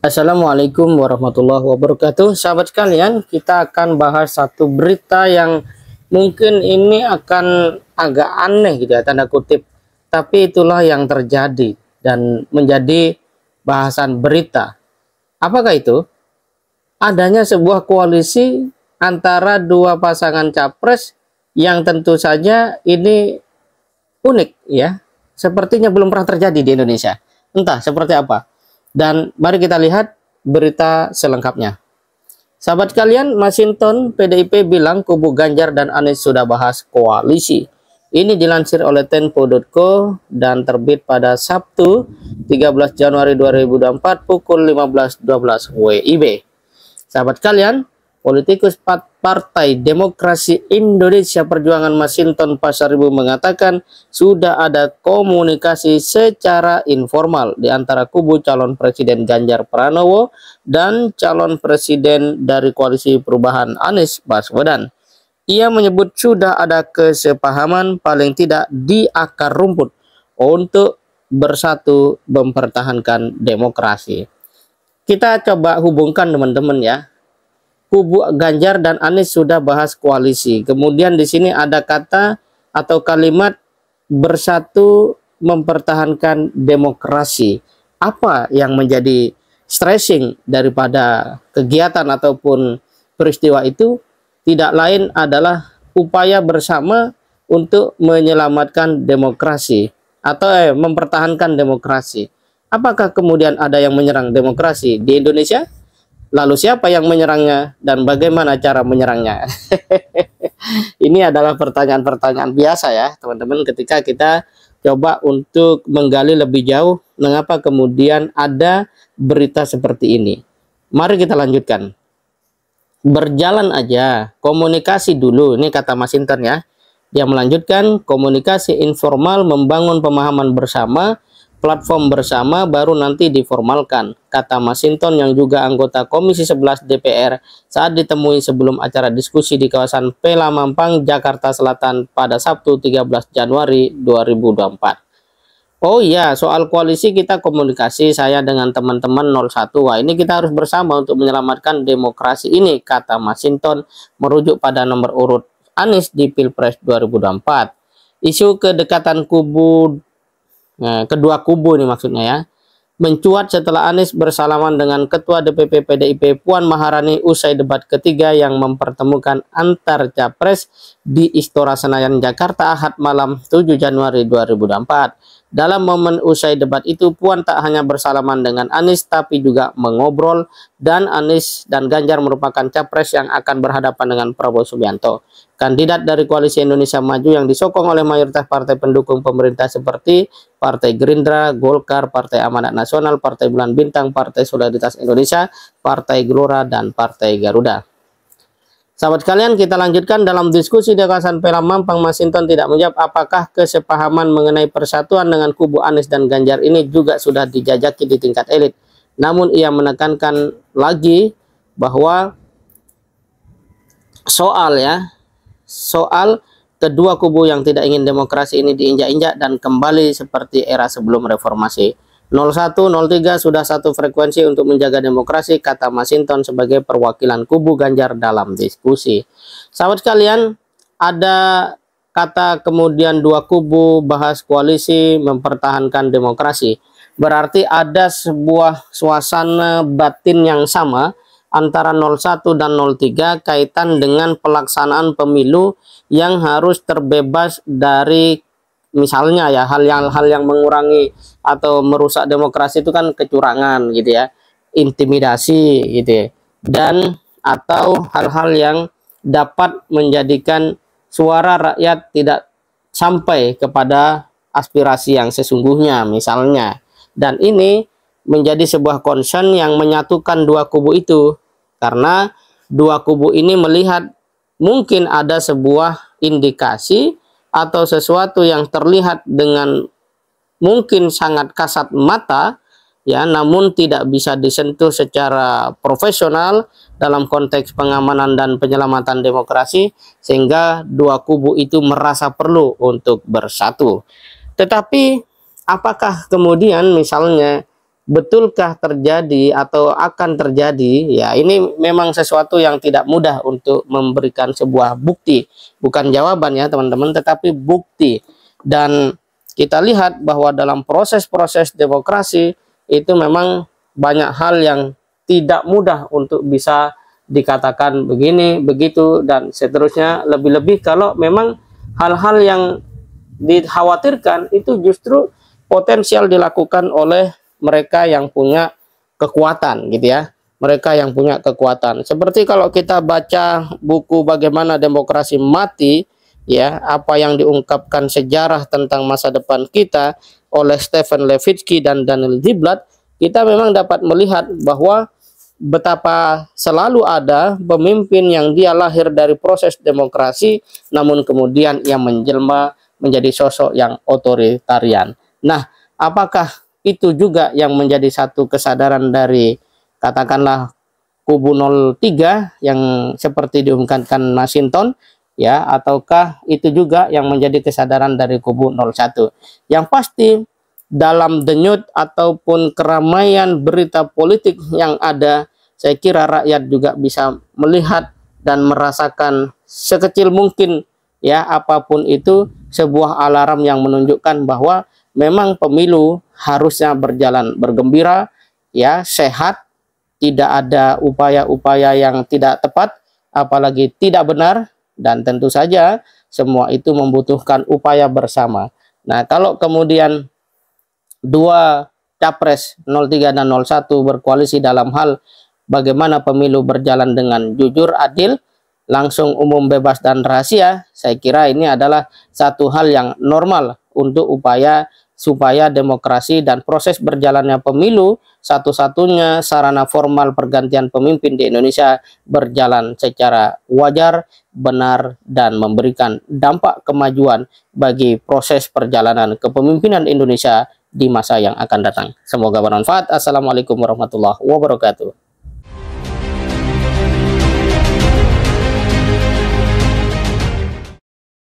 Assalamualaikum warahmatullahi wabarakatuh. Sahabat sekalian, kita akan bahas satu berita yang mungkin ini akan agak aneh gitu ya, tanda kutip. Tapi itulah yang terjadi dan menjadi bahasan berita. Apakah itu? Adanya sebuah koalisi antara dua pasangan capres yang tentu saja ini unik ya. Sepertinya belum pernah terjadi di Indonesia. Entah seperti apa. Dan mari kita lihat berita selengkapnya. Sahabat kalian, Masinton PDIP bilang kubu Ganjar dan Anies sudah bahas koalisi. Ini dilansir oleh Tempo.co dan terbit pada Sabtu 13 Januari 2024 pukul 15.12 WIB. Sahabat kalian, politikus Partai Demokrasi Indonesia Perjuangan Masinton Pasaribu mengatakan sudah ada komunikasi secara informal di antara kubu calon presiden Ganjar Pranowo dan calon presiden dari Koalisi Perubahan Anies Baswedan. Ia menyebut sudah ada kesepahaman paling tidak di akar rumput untuk bersatu mempertahankan demokrasi. Kita coba hubungkan teman-teman ya. Kubu Ganjar dan Anies sudah bahas koalisi. Kemudian di sini ada kata atau kalimat bersatu mempertahankan demokrasi. Apa yang menjadi stressing daripada kegiatan ataupun peristiwa itu? Tidak lain adalah upaya bersama untuk menyelamatkan demokrasi atau mempertahankan demokrasi. Apakah kemudian ada yang menyerang demokrasi di Indonesia? Lalu siapa yang menyerangnya dan bagaimana cara menyerangnya? Ini adalah pertanyaan-pertanyaan biasa ya teman-teman ketika kita coba untuk menggali lebih jauh mengapa kemudian ada berita seperti ini. Mari kita lanjutkan. Berjalan aja, komunikasi dulu, ini kata Masinton ya. Dia melanjutkan komunikasi informal membangun pemahaman bersama, platform bersama baru nanti diformalkan, kata Masinton yang juga anggota Komisi 11 DPR saat ditemui sebelum acara diskusi di kawasan Pela Mampang, Jakarta Selatan pada Sabtu 13 Januari 2024. Oh iya, soal koalisi kita komunikasi saya dengan teman-teman 01. Wah, ini kita harus bersama untuk menyelamatkan demokrasi ini, kata Masinton merujuk pada nomor urut Anies di Pilpres 2024. Isu kedekatan kedua kubu ini maksudnya ya, mencuat setelah Anies bersalaman dengan Ketua DPP PDIP Puan Maharani usai debat ketiga yang mempertemukan antar capres di Istora Senayan Jakarta Ahad malam 7 Januari 2024. Dalam momen usai debat itu, Puan tak hanya bersalaman dengan Anies tapi juga mengobrol, dan Anies dan Ganjar merupakan capres yang akan berhadapan dengan Prabowo Subianto, kandidat dari Koalisi Indonesia Maju yang disokong oleh mayoritas partai pendukung pemerintah seperti Partai Gerindra, Golkar, Partai Amanat Nasional, Partai Bulan Bintang, Partai Solidaritas Indonesia, Partai Gelora, dan Partai Garuda. Sahabat kalian, kita lanjutkan dalam diskusi di kawasan Pela Mampang. Masinton tidak menjawab apakah kesepahaman mengenai persatuan dengan kubu Anies dan Ganjar ini juga sudah dijajaki di tingkat elit. Namun ia menekankan lagi bahwa soal kedua kubu yang tidak ingin demokrasi ini diinjak-injak dan kembali seperti era sebelum reformasi. 01, 03 sudah satu frekuensi untuk menjaga demokrasi, kata Masinton sebagai perwakilan kubu Ganjar dalam diskusi. Sahabat sekalian, ada kata kemudian dua kubu bahas koalisi mempertahankan demokrasi. Berarti ada sebuah suasana batin yang sama antara 01 dan 03 kaitan dengan pelaksanaan pemilu yang harus terbebas dari misalnya ya hal yang mengurangi atau merusak demokrasi itu kan kecurangan gitu ya, intimidasi gitu ya, dan atau hal-hal yang dapat menjadikan suara rakyat tidak sampai kepada aspirasi yang sesungguhnya misalnya. Dan ini menjadi sebuah concern yang menyatukan dua kubu itu, karena dua kubu ini melihat mungkin ada sebuah indikasi atau sesuatu yang terlihat dengan mungkin sangat kasat mata ya, namun tidak bisa disentuh secara profesional dalam konteks pengamanan dan penyelamatan demokrasi, sehingga dua kubu itu merasa perlu untuk bersatu. Tetapi apakah kemudian misalnya betulkah terjadi atau akan terjadi? Ya, ini memang sesuatu yang tidak mudah untuk memberikan sebuah bukti, bukan jawaban ya teman-teman, tetapi bukti. Dan kita lihat bahwa dalam proses-proses demokrasi itu memang banyak hal yang tidak mudah untuk bisa dikatakan begini, begitu, dan seterusnya. Lebih-lebih kalau memang hal-hal yang dikhawatirkan itu justru potensial dilakukan oleh mereka yang punya kekuatan gitu ya, mereka yang punya kekuatan. Seperti kalau kita baca buku Bagaimana Demokrasi Mati ya, apa yang diungkapkan sejarah tentang masa depan kita oleh Stephen Levitsky dan Daniel Ziblatt, kita memang dapat melihat bahwa betapa selalu ada pemimpin yang dia lahir dari proses demokrasi, namun kemudian ia menjelma menjadi sosok yang otoritarian. Nah, apakah itu juga yang menjadi satu kesadaran dari katakanlah kubu 03 yang seperti diungkapkan Masinton ya, ataukah itu juga yang menjadi kesadaran dari kubu 01? Yang pasti dalam denyut ataupun keramaian berita politik yang ada, saya kira rakyat juga bisa melihat dan merasakan sekecil mungkin ya, apapun itu sebuah alarm yang menunjukkan bahwa memang pemilu harusnya berjalan bergembira ya, sehat, tidak ada upaya-upaya yang tidak tepat apalagi tidak benar, dan tentu saja semua itu membutuhkan upaya bersama. Nah, kalau kemudian dua capres 03 dan 01 berkoalisi dalam hal bagaimana pemilu berjalan dengan jujur, adil, langsung, umum, bebas, dan rahasia, saya kira ini adalah satu hal yang normal untuk upaya supaya demokrasi dan proses berjalannya pemilu, satu-satunya sarana formal pergantian pemimpin di Indonesia, berjalan secara wajar, benar, dan memberikan dampak kemajuan bagi proses perjalanan kepemimpinan Indonesia di masa yang akan datang. Semoga bermanfaat. Assalamualaikum warahmatullahi wabarakatuh.